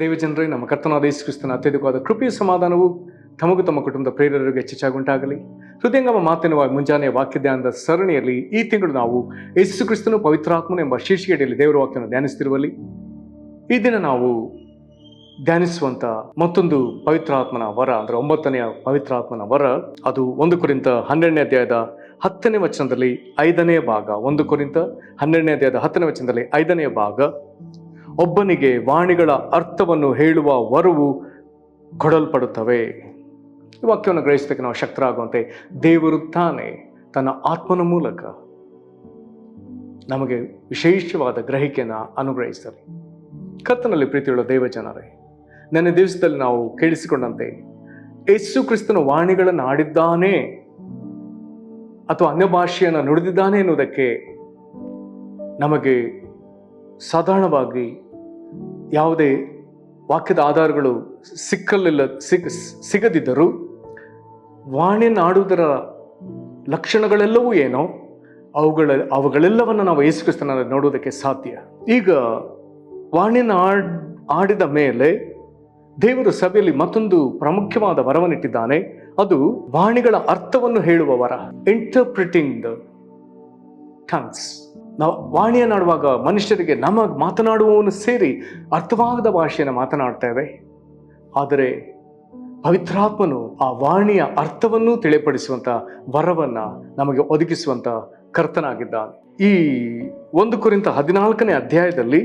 ದೇವಜನರೇ, ನಮ್ಮ ಕರ್ತನಾದ ಯೇಸು ಕ್ರಿಸ್ತನ ಅತ್ಯಧಿಕವಾದ ಕೃಪೆಯ ಸಮಾಧಾನವು ತಮಗೂ ತಮ್ಮ ಕುಟುಂಬದ ಪ್ರೇರರಿಗೆ ಹೆಚ್ಚಾಗುಂಟಾಗಲಿ. ಹೃದಯಂಗಮ ಮಾತಿನ ಮುಂಜಾನೆಯ ವಾಕ್ಯಧ್ಯಾನದ ಸರಣಿಯಲ್ಲಿ ಈ ತಿಂಗಳು ನಾವು ಯೇಸು ಕ್ರಿಸ್ತನು ಪವಿತ್ರಾತ್ಮನು ಎಂಬ ಶೀರ್ಷಿಕೆಯಲ್ಲಿ ದೇವರ ವಾಕ್ಯವನ್ನು ಧ್ಯಾನಿಸ್ತಿರುವಲ್ಲಿ ಈ ದಿನ ನಾವು ಧ್ಯಾನಿಸುವಂತ ಮತ್ತೊಂದು ಪವಿತ್ರಾತ್ಮನ ವರ, ಅಂದ್ರೆ 9ನೇ ಪವಿತ್ರಾತ್ಮನ ವರ, ಅದು 1 ಕೊರಿಂಥ 12ನೇ ಅಧ್ಯಾಯದ 10ನೇ ವಚನದಲ್ಲಿ 5ನೇ ಭಾಗ. 1 ಕೊರಿಂಥ 12ನೇ ಅಧ್ಯಾಯದ 10ನೇ ವಚನದಲ್ಲಿ 5ನೇ ಭಾಗ. ಒಬ್ಬನಿಗೆ ವಾಣಿಗಳ ಅರ್ಥವನ್ನು ಹೇಳುವ ವರವು ಕೊಡಲ್ಪಡುತ್ತವೆ. ಈ ವಾಕ್ಯವನ್ನು ಗ್ರಹಿಸೋದಕ್ಕೆ ನಾವು ಶಕ್ತರಾಗುವಂತೆ ದೇವರು ತಾನೇ ತನ್ನ ಆತ್ಮನ ಮೂಲಕ ನಮಗೆ ವಿಶೇಷವಾದ ಗ್ರಹಿಕೆಯನ್ನು ಅನುಗ್ರಹಿಸಲಿ. ಕರ್ತನಲ್ಲಿ ಪ್ರೀತಿಯುಳ್ಳ ದೇವಜನರೇ, ನನ್ನ ದಿವಸದಲ್ಲಿ ನಾವು ಕೇಳಿಸಿಕೊಂಡಂತೆ ಯೇಸು ಕ್ರಿಸ್ತನ ವಾಣಿಗಳನ್ನು ಆಡಿದ್ದಾನೆ ಅಥವಾ ಅನ್ಯ ಭಾಷೆಯನ್ನು ನುಡಿದಿದ್ದಾನೆ ಎನ್ನುವುದಕ್ಕೆ ನಮಗೆ ಸಾಧಾರಣವಾಗಿ ಯಾವುದೇ ವಾಕ್ಯದ ಆಧಾರಗಳು ಸಿಗದಿದ್ದರೂ ವಾಣಿಯನ್ನು ಆಡುವುದರ ಲಕ್ಷಣಗಳೆಲ್ಲವೂ ಏನೋ ಅವುಗಳೆಲ್ಲವನ್ನು ನಾವು ಯೇಸು ಕ್ರಿಸ್ತನಲ್ಲಿ ನೋಡುವುದಕ್ಕೆ ಸಾಧ್ಯ. ಈಗ ವಾಣಿಯನ್ನು ಆಡಿದ ಮೇಲೆ ದೇವರು ಸಭೆಯಲ್ಲಿ ಮತ್ತೊಂದು ಪ್ರಾಮುಖ್ಯವಾದ ವರವನ್ನಿಟ್ಟಿದ್ದಾನೆ. ಅದು ವಾಣಿಗಳ ಅರ್ಥವನ್ನು ಹೇಳುವ ವರ, ಇಂಟರ್ಪ್ರಿಟಿಂಗ್ ದ ಟಂಗ್ಸ್. ನಾವು ವಾಣಿಯನ್ನಾಡುವಾಗ ಮನುಷ್ಯರಿಗೆ ನಮಗೆ ಮಾತನಾಡುವವನು ಸೇರಿ ಅರ್ಥವಾಗದ ಭಾಷೆಯನ್ನು ಮಾತನಾಡ್ತೇವೆ. ಆದರೆ ಪವಿತ್ರಾತ್ಮನು ಆ ವಾಣಿಯ ಅರ್ಥವನ್ನು ತಿಳಿಪಡಿಸುವಂತ ವರವನ್ನ ನಮಗೆ ಒದಗಿಸುವಂತ ಕರ್ತನಾಗಿದ್ದಾನೆ. ಈ 1 ಕೊರಿಂಥ 14ನೇ ಅಧ್ಯಾಯದಲ್ಲಿ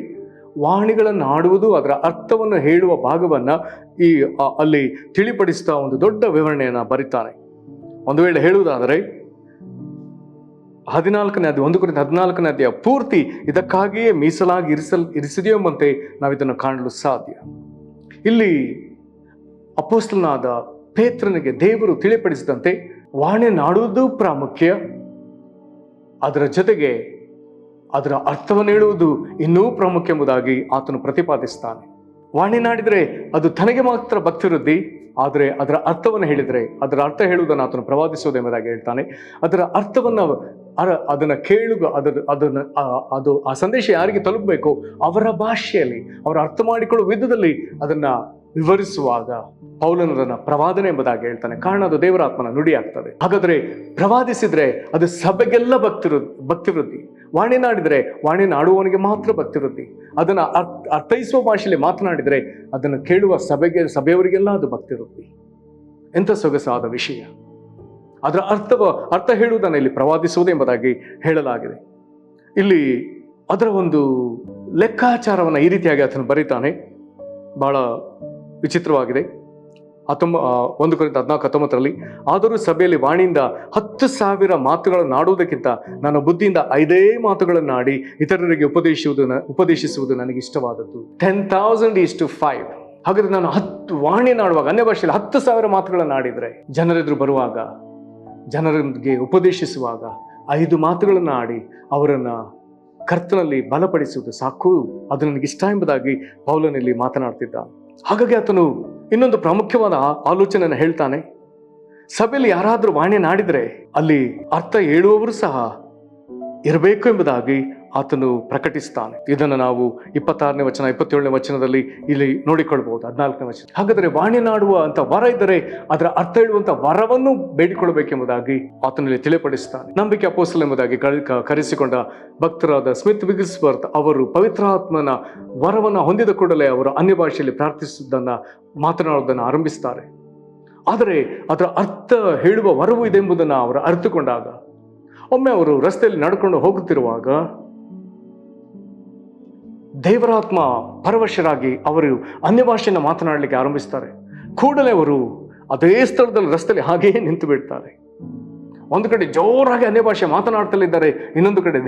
ವಾಣಿಗಳನ್ನು ಆಡುವುದು, ಅದರ ಅರ್ಥವನ್ನು ಹೇಳುವ ಭಾಗವನ್ನ ಅಲ್ಲಿ ತಿಳಿಪಡಿಸ್ತಾ ಒಂದು ದೊಡ್ಡ ವಿವರಣೆಯನ್ನು ಬರೀತಾನೆ. ಒಂದು ವೇಳೆ ಹೇಳುವುದಾದರೆ 1 ಕೊರಿಂಥ 14ನೇ ಅಧ್ಯಾಯ ಪೂರ್ತಿ ಇದಕ್ಕಾಗಿಯೇ ಮೀಸಲಾಗಿ ಇರಿಸಿದೆಯೋ ಎಂಬಂತೆ ನಾವಿದನ್ನು ಕಾಣಲು ಸಾಧ್ಯ. ಇಲ್ಲಿ ಅಪೊಸ್ತಲನಾದ ಪೇತ್ರನಿಗೆ ದೇವರು ತಿಳಿಪಡಿಸಿದಂತೆ ವಾಣಿಯನ್ನಾಡುವುದು ಪ್ರಾಮುಖ್ಯ, ಅದರ ಜೊತೆಗೆ ಅದರ ಅರ್ಥವನ್ನು ಹೇಳುವುದು ಇನ್ನೂ ಪ್ರಾಮುಖ್ಯ ಎಂಬುದಾಗಿ ಆತನು ಪ್ರತಿಪಾದಿಸ್ತಾನೆ. ವಾಣಿನಾಡಿದರೆ ಅದು ತನಗೆ ಮಾತ್ರ ಭಕ್ತಿವೃದ್ಧಿ, ಆದರೆ ಅದರ ಅರ್ಥವನ್ನು ಹೇಳಿದರೆ, ಅದರ ಅರ್ಥ ಹೇಳುವುದನ್ನು ಆತನು ಪ್ರವಾದಿಸುವುದು ಎಂಬುದಾಗಿ ಹೇಳ್ತಾನೆ. ಅದರ ಅದನ್ನು ಅದು ಆ ಸಂದೇಶ ಯಾರಿಗೆ ತಲುಪಬೇಕು ಅವರ ಭಾಷೆಯಲ್ಲಿ, ಅವರ ಅರ್ಥ ಮಾಡಿಕೊಳ್ಳುವ ವಿಧದಲ್ಲಿ ಅದನ್ನ ವಿವರಿಸುವಾಗ ಪೌಲನದನ್ನ ಪ್ರವಾದನೆ ಎಂಬುದಾಗಿ ಹೇಳ್ತಾನೆ. ಕಾರಣ ಅದು ದೇವರ ಆತ್ಮನ ನುಡಿ ಆಗ್ತದೆ. ಹಾಗಾದ್ರೆ ಪ್ರವಾದಿಸಿದ್ರೆ ಅದು ಸಭೆಗೆಲ್ಲ ಭಕ್ತಿವೃದ್ಧಿ. ವಾಣಿನಾಡಿದರೆ ವಾಣಿನಾಡುವವನಿಗೆ ಮಾತ್ರ ಭಕ್ತಿವೃದ್ಧಿ. ಅದನ್ನ ಅರ್ಥೈಸುವ ಭಾಷೆಯಲ್ಲಿ ಮಾತನಾಡಿದರೆ ಅದನ್ನು ಕೇಳುವ ಸಭೆಯವರಿಗೆಲ್ಲ ಅದು ಭಕ್ತಿವೃದ್ಧಿ. ಎಂಥ ಸೊಗಸಾದ ವಿಷಯ! ಅದರ ಅರ್ಥ ಹೇಳುವುದನ್ನು ಇಲ್ಲಿ ಪ್ರವಾದಿಸುವುದು ಎಂಬುದಾಗಿ ಹೇಳಲಾಗಿದೆ. ಇಲ್ಲಿ ಅದರ ಒಂದು ಲೆಕ್ಕಾಚಾರವನ್ನು ಈ ರೀತಿಯಾಗಿ ಆತನು ಬರೀತಾನೆ. ಬಹಳ ವಿಚಿತ್ರವಾಗಿದೆ. 1 ಕೊರಿಂಥ 14:19 ಆದರೂ ಸಭೆಯಲ್ಲಿ ವಾಣಿಯಿಂದ 10,000 ಮಾತುಗಳನ್ನು ಆಡುವುದಕ್ಕಿಂತ ನನ್ನ ಬುದ್ಧಿಯಿಂದ 5 ಮಾತುಗಳನ್ನು ಆಡಿ ಇತರರಿಗೆ ಉಪದೇಶಿಸುವುದು ನನಗೆ ಇಷ್ಟವಾದದ್ದು. 10,000 is to 5. ಹಾಗಾದ್ರೆ ನಾನು 10 ವಾಣಿಯನ್ನಾಡುವಾಗ ಅನ್ಯ ಭಾಷೆಯಲ್ಲಿ 10,000 ಮಾತುಗಳನ್ನು ಆಡಿದ್ರೆ, ಜನರೆದುರು ಬರುವಾಗ, ಜನರಿಗೆ ಉಪದೇಶಿಸುವಾಗ 5 ಮಾತುಗಳನ್ನು ಆಡಿ ಅವರನ್ನ ಕರ್ತನಲ್ಲಿ ಬಲಪಡಿಸುವುದು ಸಾಕು, ಅದು ನನಗೆ ಇಷ್ಟ ಎಂಬುದಾಗಿ ಪೌಲನಲ್ಲಿ ಮಾತನಾಡ್ತಿದ್ದ. ಹಾಗಾಗಿ ಆತನು ಇನ್ನೊಂದು ಪ್ರಾಮುಖ್ಯವಾದ ಆಲೋಚನೆಯನ್ನು ಹೇಳ್ತಾನೆ. ಸಭೆಯಲ್ಲಿ ಯಾರಾದರೂ ವಾಣಿಯನ್ನಾಡಿದ್ರೆ ಅಲ್ಲಿ ಅರ್ಥ ಹೇಳುವವರು ಸಹ ಇರಬೇಕು ಎಂಬುದಾಗಿ ಆತನು ಪ್ರಕಟಿಸ್ತಾನೆ. ಇದನ್ನು ನಾವು 26ನೇ ವಚನ 27ನೇ ವಚನದಲ್ಲಿ ಇಲ್ಲಿ ನೋಡಿಕೊಳ್ಬಹುದು. 14ನೇ ವಚನ. ಹಾಗಾದರೆ ವಾಣಿಯನ್ನಾಡುವ ಅಂತ ವರ ಇದ್ದರೆ ಅದರ ಅರ್ಥ ಹೇಳುವಂತ ವರವನ್ನು ಬೇಡಿಕೊಳ್ಳಬೇಕೆಂಬುದಾಗಿ ಆತನಲ್ಲಿ ತಿಳಿಪಡಿಸ್ತಾನೆ. ನಂಬಿಕೆ ಅಪೊಸ್ತಲ ಎಂಬುದಾಗಿ ಕರೆಸಿಕೊಂಡ ಭಕ್ತರಾದ ಸ್ಮಿತ್ ವಿಗಿಲ್ಸ್ವರ್ತ್ ಅವರು ಪವಿತ್ರಾತ್ಮನ ವರವನ್ನು ಹೊಂದಿದ ಕೂಡಲೇ ಅವರು ಅನ್ಯ ಭಾಷೆಯಲ್ಲಿ ಮಾತನಾಡುವುದನ್ನು ಆರಂಭಿಸ್ತಾರೆ. ಆದರೆ ಅದರ ಅರ್ಥ ಹೇಳುವ ವರವು ಇದೆ ಎಂಬುದನ್ನು ಅವರು ಅರಿತುಕೊಂಡಾಗ, ಒಮ್ಮೆ ಅವರು ರಸ್ತೆಯಲ್ಲಿ ನಡ್ಕೊಂಡು ಹೋಗುತ್ತಿರುವಾಗ ದೇವರಾತ್ಮ ಪರವಶರಾಗಿ ಅವರು ಅನ್ಯ ಭಾಷೆಯನ್ನು ಮಾತನಾಡಲಿಕ್ಕೆ ಆರಂಭಿಸ್ತಾರೆ. ಕೂಡಲೇ ಅವರು ಅದೇ ಸ್ಥಳದಲ್ಲಿ ರಸ್ತೆಯಲ್ಲಿ ಹಾಗೆಯೇ ನಿಂತು ಬಿಡ್ತಾರೆ. ಒಂದು ಕಡೆ ಜೋರಾಗಿ ಅನ್ಯ ಭಾಷೆ ಮಾತನಾಡ್ತಲಿದ್ದಾರೆ, ಇನ್ನೊಂದು ಕಡೆ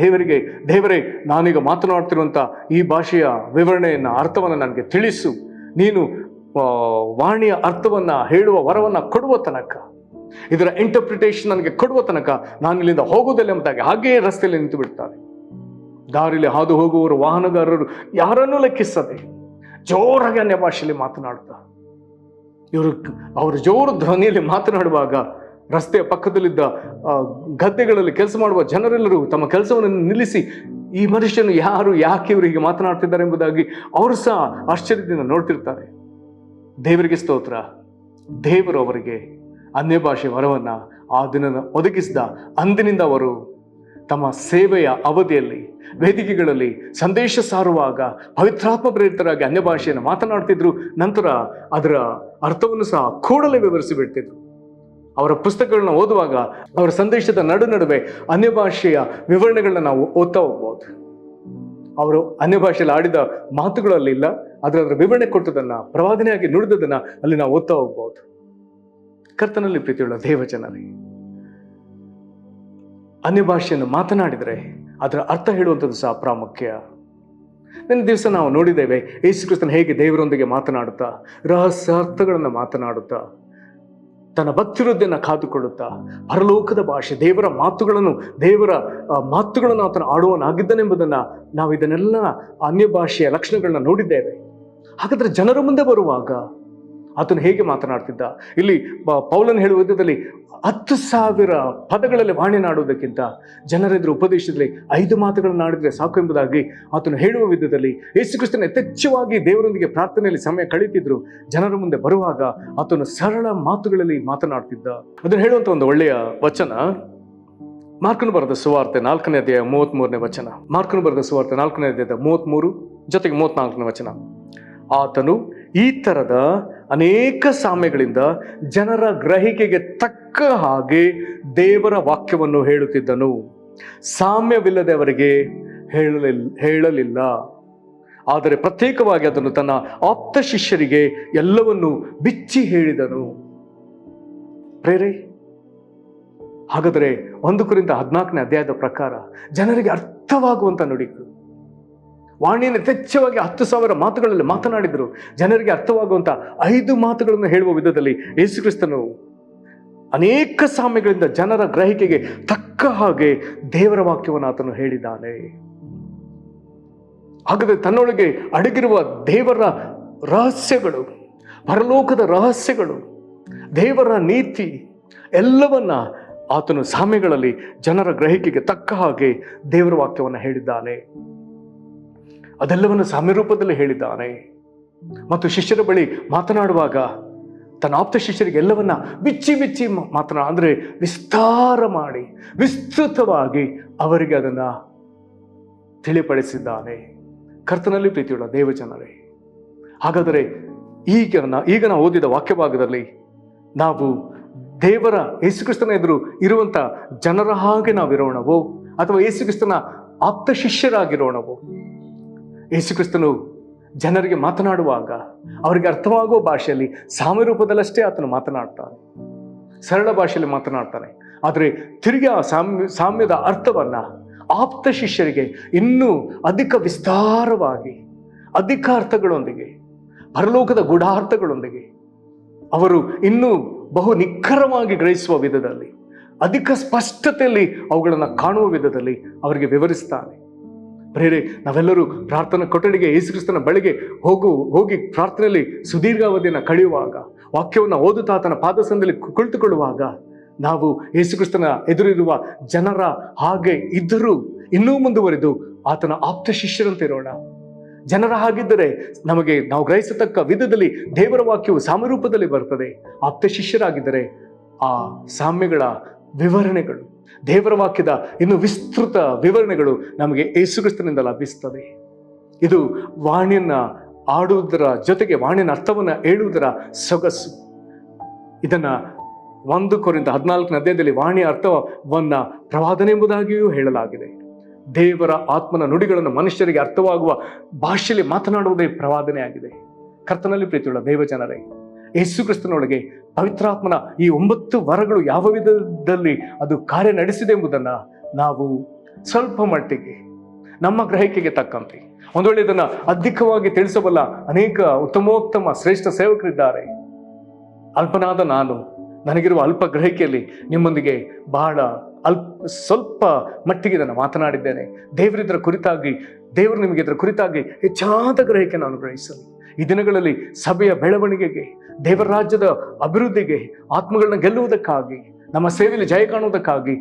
ದೇವರೇ ನಾನೀಗ ಮಾತನಾಡ್ತಿರುವಂತ ಈ ಭಾಷೆಯ ವಿವರಣೆಯನ್ನ, ಅರ್ಥವನ್ನು ನನಗೆ ತಿಳಿಸು, ನೀನು ವಾಣಿಯ ಅರ್ಥವನ್ನ ಹೇಳುವ ವರವನ್ನ ಕೊಡುವ ತನಕ, ಇದರ ಇಂಟರ್ಪ್ರಿಟೇಷನ್ ನನಗೆ ಕೊಡುವ ತನಕ ನಾನು ಇಲ್ಲಿಂದ ಹೋಗುವುದಿಲ್ಲ ಎಂಬುದಾಗಿ ಹಾಗೆಯೇ ರಸ್ತೆಯಲ್ಲಿ ನಿಂತು ಬಿಡ್ತಾರೆ. ದಾರಿಯಲ್ಲಿ ಹಾದು ಹೋಗುವವರು, ವಾಹನಗಾರರು ಯಾರನ್ನೂ ಲೆಕ್ಕಿಸದೆ ಜೋರಾಗಿ ಅನ್ಯ ಭಾಷೆಯಲ್ಲಿ ಮಾತನಾಡ್ತಾ, ಅವರು ಜೋರು ಧ್ವನಿಯಲ್ಲಿ ಮಾತನಾಡುವಾಗ ರಸ್ತೆಯ ಪಕ್ಕದಲ್ಲಿದ್ದ ಗದ್ದೆಗಳಲ್ಲಿ ಕೆಲಸ ಮಾಡುವ ಜನರೆಲ್ಲರೂ ತಮ್ಮ ಕೆಲಸವನ್ನು ನಿಲ್ಲಿಸಿ ಈ ಮನುಷ್ಯನು ಯಾರು, ಯಾಕೆ ಇವರು ಹೀಗೆ ಮಾತನಾಡ್ತಿದ್ದಾರೆ ಎಂಬುದಾಗಿ ಅವರು ಸಹ ಆಶ್ಚರ್ಯದಿಂದ ನೋಡ್ತಿರ್ತಾರೆ. ದೇವರಿಗೆ ಸ್ತೋತ್ರ. ದೇವರು ಅವರಿಗೆ ಅನ್ಯ ಭಾಷೆ ವರವನ್ನ ಆ ದಿನ ಒದಗಿಸಿದ. ಅಂದಿನಿಂದ ಅವರು ತಮ್ಮ ಸೇವೆಯ ಅವಧಿಯಲ್ಲಿ ವೇದಿಕೆಗಳಲ್ಲಿ ಸಂದೇಶ ಸಾರುವಾಗ ಪವಿತ್ರಾತ್ಮ ಪ್ರೇರಿತರಾಗಿ ಅನ್ಯ ಭಾಷೆಯನ್ನು ಮಾತನಾಡ್ತಿದ್ರು. ನಂತರ ಅದರ ಅರ್ಥವನ್ನು ಸಹ ಕೂಡಲೇ ವಿವರಿಸಿಬಿಡ್ತಿದ್ರು. ಅವರ ಪುಸ್ತಕಗಳನ್ನ ಓದುವಾಗ ಅವರ ಸಂದೇಶದ ನಡುವೆ ಅನ್ಯ ಭಾಷೆಯ ವಿವರಣೆಗಳನ್ನ ನಾವು ಓದ್ತಾ ಹೋಗ್ಬೋದು. ಅವರು ಅನ್ಯ ಭಾಷೆಯಲ್ಲಿ ಆಡಿದ ಮಾತುಗಳಲ್ಲಿ ಇಲ್ಲ, ಅದರ ವಿವರಣೆ ಕೊಟ್ಟದನ್ನ, ಪ್ರವಾದನೆಯಾಗಿ ನುಡಿದದನ್ನ ಅಲ್ಲಿ ನಾವು ಓದ್ತಾ ಹೋಗ್ಬೋದು. ಕರ್ತನಲ್ಲಿ ಪ್ರೀತಿಯುಳ್ಳ ದೇವಜನರೇ, ಅನ್ಯ ಭಾಷೆಯನ್ನು ಮಾತನಾಡಿದರೆ ಅದರ ಅರ್ಥ ಹೇಳುವಂಥದ್ದು ಸಹ ಪ್ರಾಮುಖ್ಯ. ನಿನ್ನೆ ದಿವಸ ನಾವು ನೋಡಿದ್ದೇವೆ ಯೇಸು ಕ್ರಿಸ್ತನು ಹೇಗೆ ದೇವರೊಂದಿಗೆ ಮಾತನಾಡುತ್ತಾ, ರಹಸ್ಯಾರ್ಥಗಳನ್ನು ಮಾತನಾಡುತ್ತಾ, ತನ್ನ ಭಕ್ತಿವೃದ್ಧಿಯನ್ನು ಕಾದುಕೊಳ್ಳುತ್ತಾ, ಪರಲೋಕದ ಭಾಷೆ, ದೇವರ ಮಾತುಗಳನ್ನು ಆತನು ಆಡುವನಾಗಿದ್ದನೆಂಬುದನ್ನು ನಾವು ಇದನ್ನೆಲ್ಲ ಅನ್ಯ ಭಾಷೆಯ ಲಕ್ಷಣಗಳನ್ನ ನೋಡಿದ್ದೇವೆ. ಹಾಗಾದ್ರೆ ಜನರ ಮುಂದೆ ಬರುವಾಗ ಆತನು ಹೇಗೆ ಮಾತನಾಡ್ತಿದ್ದ? ಇಲ್ಲಿ ಪೌಲನು ಹೇಳುವ ವಿಧದಲ್ಲಿ 10,000 ಪದಗಳಲ್ಲಿ ವಾಣಿನಾಡುವುದಕ್ಕಿಂತ ಜನರೆದುರು ಉಪದೇಶದಲ್ಲಿ 5 ಮಾತುಗಳನ್ನು ಆಡಿದ್ರೆ ಸಾಕು ಎಂಬುದಾಗಿ ಆತನು ಹೇಳುವ ವಿಧದಲ್ಲಿ ಯೇಸು ಕ್ರಿಸ್ತನ ಯಥೇಚ್ಛವಾಗಿ ದೇವರೊಂದಿಗೆ ಪ್ರಾರ್ಥನೆಯಲ್ಲಿ ಸಮಯ ಕಳೀತಿದ್ರು. ಜನರ ಮುಂದೆ ಬರುವಾಗ ಆತನು ಸರಳ ಮಾತುಗಳಲ್ಲಿ ಮಾತನಾಡ್ತಿದ್ದ. ಅದನ್ನು ಹೇಳುವಂತ ಒಂದು ಒಳ್ಳೆಯ ವಚನ ಮಾರ್ಕನು ಬರೆದ ಸುವಾರ್ತೆ 4ನೇ ಅಧ್ಯಾಯ 33ನೇ ವಚನ. ಮಾರ್ಕನು ಬರೆದ ಸುವಾರ್ತೆ 4ನೇ ಅಧ್ಯಾಯದ 33 ಜೊತೆಗೆ 34ನೇ ವಚನ. ಆತನು ಈ ತರದ ಅನೇಕ ಸಾಮ್ಯಗಳಿಂದ ಜನರ ಗ್ರಹಿಕೆಗೆ ತಕ್ಕ ಹಾಗೆ ದೇವರ ವಾಕ್ಯವನ್ನು ಹೇಳುತ್ತಿದ್ದನು. ಸಾಮ್ಯವಿಲ್ಲದೆ ಅವರಿಗೆ ಹೇಳಲಿಲ್ಲ, ಆದರೆ ಪ್ರತ್ಯೇಕವಾಗಿ ಅದನ್ನು ತನ್ನ ಆಪ್ತ ಶಿಷ್ಯರಿಗೆ ಎಲ್ಲವನ್ನೂ ಬಿಚ್ಚಿ ಹೇಳಿದನು. ಪ್ರೇರೆ, ಹಾಗಾದರೆ 1 ಕೊರಿಂಥ 14ನೇ ಅಧ್ಯಾಯದ ಪ್ರಕಾರ ಜನರಿಗೆ ಅರ್ಥವಾಗುವಂತ ನುಡಿಗಳು, ವಾಣಿಯನ್ನು ಯಥೇಚ್ಛವಾಗಿ 10,000 ಮಾತುಗಳಲ್ಲಿ ಮಾತನಾಡಿದರು. ಜನರಿಗೆ ಅರ್ಥವಾಗುವಂತ 5 ಮಾತುಗಳನ್ನು ಹೇಳುವ ವಿಧದಲ್ಲಿ ಯೇಸು ಕ್ರಿಸ್ತನು ಅನೇಕ ಸಾಮ್ಯಗಳಿಂದ ಜನರ ಗ್ರಹಿಕೆಗೆ ತಕ್ಕ ಹಾಗೆ ದೇವರ ವಾಕ್ಯವನ್ನು ಆತನು ಹೇಳಿದ್ದಾನೆ. ಹಾಗಾದರೆ ತನ್ನೊಳಗೆ ಅಡಗಿರುವ ದೇವರ ರಹಸ್ಯಗಳು, ಪರಲೋಕದ ರಹಸ್ಯಗಳು, ದೇವರ ನೀತಿ ಎಲ್ಲವನ್ನ ಆತನು ಸಾಮ್ಯಗಳಲ್ಲಿ ಜನರ ಗ್ರಹಿಕೆಗೆ ತಕ್ಕ ಹಾಗೆ ದೇವರ ವಾಕ್ಯವನ್ನು ಹೇಳಿದ್ದಾನೆ. ಅದೆಲ್ಲವನ್ನು ಸಾಮ್ಯ ರೂಪದಲ್ಲಿ ಹೇಳಿದ್ದಾನೆ. ಮತ್ತು ಶಿಷ್ಯರ ಬಳಿ ಮಾತನಾಡುವಾಗ ತನ್ನ ಆಪ್ತ ಶಿಷ್ಯರಿಗೆ ಎಲ್ಲವನ್ನ ಬಿಚ್ಚಿ ಅಂದ್ರೆ ವಿಸ್ತಾರ ಮಾಡಿ ವಿಸ್ತೃತವಾಗಿ ಅವರಿಗೆ ಅದನ್ನ ತಿಳಿಪಡಿಸಿದ್ದಾನೆ. ಕರ್ತನಲ್ಲಿ ಪ್ರೀತಿಯುಳ್ಳ ದೇವಜನರೇ, ಹಾಗಾದರೆ ಈಗ ನಾವು ಓದಿದ ವಾಕ್ಯ ಭಾಗದಲ್ಲಿ ನಾವು ದೇವರ ಯೇಸುಕ್ರಿಸ್ತನ ಎದುರು ಇರುವಂತ ಜನರ ಹಾಗೆ ನಾವಿರೋಣವೋ ಅಥವಾ ಯೇಸುಕ್ರಿಸ್ತನ ಆಪ್ತ ಶಿಷ್ಯರಾಗಿರೋಣವೋ? ಯೇಸುಕ್ರಿಸ್ತನು ಜನರಿಗೆ ಮಾತನಾಡುವಾಗ ಅವರಿಗೆ ಅರ್ಥವಾಗುವ ಭಾಷೆಯಲ್ಲಿ ಸಾಮ್ಯ ರೂಪದಲ್ಲಷ್ಟೇ ಆತನು ಮಾತನಾಡ್ತಾನೆ, ಸರಳ ಭಾಷೆಯಲ್ಲಿ ಮಾತನಾಡ್ತಾನೆ. ಆದರೆ ತಿರುಗಿ ಆ ಸಾಮ್ಯದ ಅರ್ಥವನ್ನ ಆಪ್ತ ಶಿಷ್ಯರಿಗೆ ಇನ್ನೂ ಅಧಿಕ ವಿಸ್ತಾರವಾಗಿ, ಅಧಿಕ ಅರ್ಥಗಳೊಂದಿಗೆ, ಪರಲೋಕದ ಗೂಢಾರ್ಥಗಳೊಂದಿಗೆ ಅವರು ಇನ್ನೂ ಬಹು ನಿಖರವಾಗಿ ಗ್ರಹಿಸುವ ವಿಧದಲ್ಲಿ, ಅಧಿಕ ಸ್ಪಷ್ಟತೆಯಲ್ಲಿ ಅವುಗಳನ್ನು ಕಾಣುವ ವಿಧದಲ್ಲಿ ಅವರಿಗೆ ವಿವರಿಸ್ತಾನೆ. ಪ್ರೇರೆ, ನಾವೆಲ್ಲರೂ ಪ್ರಾರ್ಥನಾ ಕೊಠಡಿಗೆ ಯೇಸುಕ್ರಿಸ್ತನ ಬಳಿಗೆ ಹೋಗಿ ಪ್ರಾರ್ಥನೆಯಲ್ಲಿ ಸುದೀರ್ಘಾವಧಿಯನ್ನು ಕಳೆಯುವಾಗ, ವಾಕ್ಯವನ್ನು ಓದುತ್ತಾ ಆತನ ಪಾದಸಂದಲ್ಲಿ ಕುಳಿತುಕೊಳ್ಳುವಾಗ ನಾವು ಯೇಸುಕ್ರಿಸ್ತನ ಎದುರಿರುವ ಜನರ ಹಾಗೆ ಇದ್ದರೂ ಇನ್ನೂ ಮುಂದುವರೆದು ಆತನ ಆಪ್ತ ಶಿಷ್ಯರಂತಿರೋಣ. ಜನರ ಹಾಗಿದ್ದರೆ ನಾವು ಗ್ರಹಿಸತಕ್ಕ ವಿಧದಲ್ಲಿ ದೇವರ ವಾಕ್ಯವು ಸಾಮ್ಯರೂಪದಲ್ಲಿ ಬರ್ತದೆ. ಆಪ್ತ ಶಿಷ್ಯರಾಗಿದ್ದರೆ ಆ ಸಾಮ್ಯಗಳ ವಿವರಣೆಗಳು, ದೇವರ ವಾಕ್ಯದ ಇನ್ನು ವಿಸ್ತೃತ ವಿವರಣೆಗಳು ನಮಗೆ ಯೇಸುಕ್ರಿಸ್ತನಿಂದ ಲಭಿಸ್ತದೆ. ಇದು ವಾಣಿಯನ್ನ ಆಡುವುದರ ಜೊತೆಗೆ ವಾಣಿಯ ಅರ್ಥವನ್ನ ಹೇಳುವುದರ ಸೊಗಸು. ಇದನ್ನ 1 ಕೊರಿಂಥ 14ನೇ ಅಧ್ಯಾಯದಲ್ಲಿ ವಾಣಿಯ ಅರ್ಥವನ್ನ ಪ್ರವಾದನೆ ಎಂಬುದಾಗಿಯೂ ಹೇಳಲಾಗಿದೆ. ದೇವರ ಆತ್ಮನ ನುಡಿಗಳನ್ನು ಮನುಷ್ಯರಿಗೆ ಅರ್ಥವಾಗುವ ಭಾಷೆಯಲ್ಲಿ ಮಾತನಾಡುವುದೇ ಪ್ರವಾದನೆ ಆಗಿದೆ. ಕರ್ತನಲ್ಲಿ ಪ್ರೀತಿಯುಳ್ಳ ದೇವಜನರೇ, ಯೇಸು ಕ್ರಿಸ್ತನೊಳಗೆ ಪವಿತ್ರಾತ್ಮನ ಈ 9 ವರಗಳು ಯಾವ ವಿಧದಲ್ಲಿ ಅದು ಕಾರ್ಯ ನಡೆಸಿದೆ ಎಂಬುದನ್ನು ನಾವು ಸ್ವಲ್ಪ ಮಟ್ಟಿಗೆ ನಮ್ಮ ಗ್ರಹಿಕೆಗೆ ತಕ್ಕಂತೆ, ಒಂದು ವೇಳೆ ಇದನ್ನು ಅಧಿಕವಾಗಿ ತಿಳಿಸಬಲ್ಲ ಅನೇಕ ಉತ್ತಮೋತ್ತಮ ಶ್ರೇಷ್ಠ ಸೇವಕರಿದ್ದಾರೆ. ಅಲ್ಪನಾದ ನನಗಿರುವ ಅಲ್ಪ ಗ್ರಹಿಕೆಯಲ್ಲಿ ನಿಮ್ಮೊಂದಿಗೆ ಸ್ವಲ್ಪ ಮಟ್ಟಿಗೆ ಇದನ್ನು ಮಾತನಾಡಿದ್ದೇನೆ. ದೇವರು ನಿಮಗೆ ಇದರ ಕುರಿತಾಗಿ ಹೆಚ್ಚಾದ ಗ್ರಹಿಕೆ ನಾನು ಗ್ರಹಿಸಲು, ಈ ದಿನಗಳಲ್ಲಿ ಸಭೆಯ ಬೆಳವಣಿಗೆಗೆ, ದೇವರ ರಾಜ್ಯದ ಅಭಿವೃದ್ಧಿಗೆ, ಆತ್ಮಗಳನ್ನ ಗೆಲ್ಲುವುದಕ್ಕಾಗಿ, ನಮ್ಮ ಸೇವೆಯಲ್ಲಿ ಜಯ ಕಾಣುವುದಕ್ಕಾಗಿ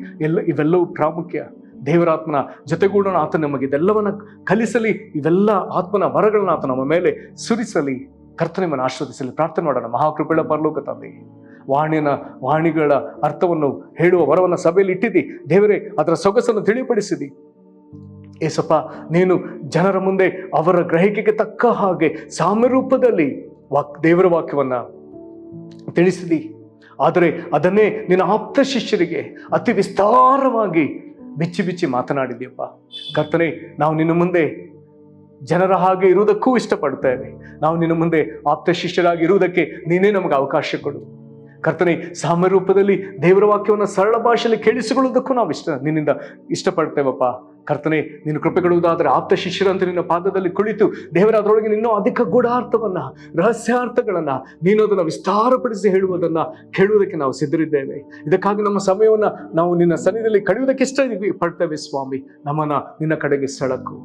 ಇವೆಲ್ಲವೂ ಪ್ರಾಮುಖ್ಯ. ದೇವರಾತ್ಮನ ಜೊತೆಗೂಡೋಣ. ಆತ ನಮಗೆ ಇದೆಲ್ಲವನ್ನ ಕಲಿಸಲಿ, ಇವೆಲ್ಲ ಆತ್ಮನ ವರಗಳನ್ನ ಆತ ನಮ್ಮ ಮೇಲೆ ಸುರಿಸಲಿ. ಕರ್ತನೆ ನಿಮ್ಮನ್ನು ಆಶೀರ್ವದಿಸಲಿ. ಪ್ರಾರ್ಥನೆ ಮಾಡೋಣ. ಮಹಾಕೃಪೆಯ ಪರಲೋಕ ತಂದೆ, ವಾಣಿಗಳ ಅರ್ಥವನ್ನು ಹೇಳುವ ವರವನ್ನು ಸಭೆಯಲ್ಲಿ ಇಟ್ಟಿದ್ದಿ ದೇವರೇ, ಅದರ ಸೊಗಸನ್ನು ತಿಳಿಪಡಿಸಿದಿ ಏಸಪ್ಪ. ನೀನು ಜನರ ಮುಂದೆ ಅವರ ಗ್ರಹಿಕೆಗೆ ತಕ್ಕ ಹಾಗೆ ಸಾಮ್ಯ ರೂಪದಲ್ಲಿ ದೇವರ ವಾಕ್ಯವನ್ನ ತಿಳಿಸಿದಿ. ಆದರೆ ಅದನ್ನೇ ನಿನ್ನ ಆಪ್ತ ಶಿಷ್ಯರಿಗೆ ಅತಿ ವಿಸ್ತಾರವಾಗಿ ಬಿಚ್ಚಿ ಬಿಚ್ಚಿ ಮಾತನಾಡಿದ್ಯಪ್ಪ. ಕರ್ತನೆ, ನಾವು ನಿನ್ನ ಮುಂದೆ ಜನರ ಹಾಗೆ ಇರುವುದಕ್ಕೂ ಇಷ್ಟಪಡ್ತೇವೆ. ನಾವು ನಿನ್ನ ಮುಂದೆ ಆಪ್ತ ಶಿಷ್ಯರಾಗಿ ಇರುವುದಕ್ಕೆ ನೀನೇ ನಮಗೆ ಅವಕಾಶ ಕೊಡು. ಕರ್ತನೆ, ಸಾಮ್ಯ ರೂಪದಲ್ಲಿ ದೇವರ ವಾಕ್ಯವನ್ನು ಸರಳ ಭಾಷೆಯಲ್ಲಿ ಕೇಳಿಸಿಕೊಳ್ಳುವುದಕ್ಕೂ ನಾವು ನಿನ್ನಿಂದ ಇಷ್ಟಪಡ್ತೇವಪ್ಪ. ಕರ್ತನೆ, ನೀನು ಕೃಪೆ ಕೊಡುವುದಾದರೆ ಆಪ್ತ ಶಿಷ್ಯರಂತೆ ನಿನ್ನ ಪಾದದಲ್ಲಿ ಕುಳಿತು ದೇವರ ಅದರೊಳಗೆ ಇನ್ನೂ ಅಧಿಕ ಗೂಢಾರ್ಥವನ್ನ, ರಹಸ್ಯಾರ್ಥಗಳನ್ನ ನೀನು ಅದನ್ನು ವಿಸ್ತಾರಪಡಿಸಿ ಹೇಳುವುದನ್ನ ಕೇಳುವುದಕ್ಕೆ ನಾವು ಸಿದ್ಧರಿದ್ದೇವೆ. ಇದಕ್ಕಾಗಿ ನಮ್ಮ ಸಮಯವನ್ನ ನಾವು ನಿನ್ನ ಸನ್ನಿಧಿಯಲ್ಲಿ ಕಳೆಯುವುದಕ್ಕೆ ಇಷ್ಟ ಪಡ್ತೇವೆ ಸ್ವಾಮಿ. ನಮ್ಮನ್ನ ನಿನ್ನ ಕಡೆಗೆ ಸೆಳಕು.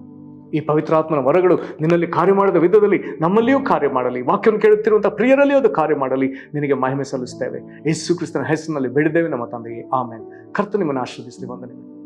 ಈ ಪವಿತ್ರಾತ್ಮನ ವರಗಳು ನಿನ್ನಲ್ಲಿ ಕಾರ್ಯ ಮಾಡಿದ ವಿಧದಲ್ಲಿ ನಮ್ಮಲ್ಲಿಯೂ ಕಾರ್ಯ ಮಾಡಲಿ. ವಾಕ್ಯವನ್ನು ಕೇಳುತ್ತಿರುವಂತಹ ಪ್ರಿಯರಲ್ಲಿಯೂ ಅದು ಕಾರ್ಯ ಮಾಡಲಿ. ನಿನಗೆ ಮಹಿಮೆ ಸಲ್ಲಿಸ್ತೇವೆ. ಯೇಸು ಕ್ರಿಸ್ತನ ಹೆಸರಿನಲ್ಲಿ ಬೇಡಿದ್ದೇವೆ ನಮ್ಮ ತಂದೆಯೇ, ಆಮೆನ್. ಕರ್ತನೆ ನಿಮ್ಮನ್ನು ಆಶೀರ್ವದಿಸಲಿ. ವಂದನೆಗಳು.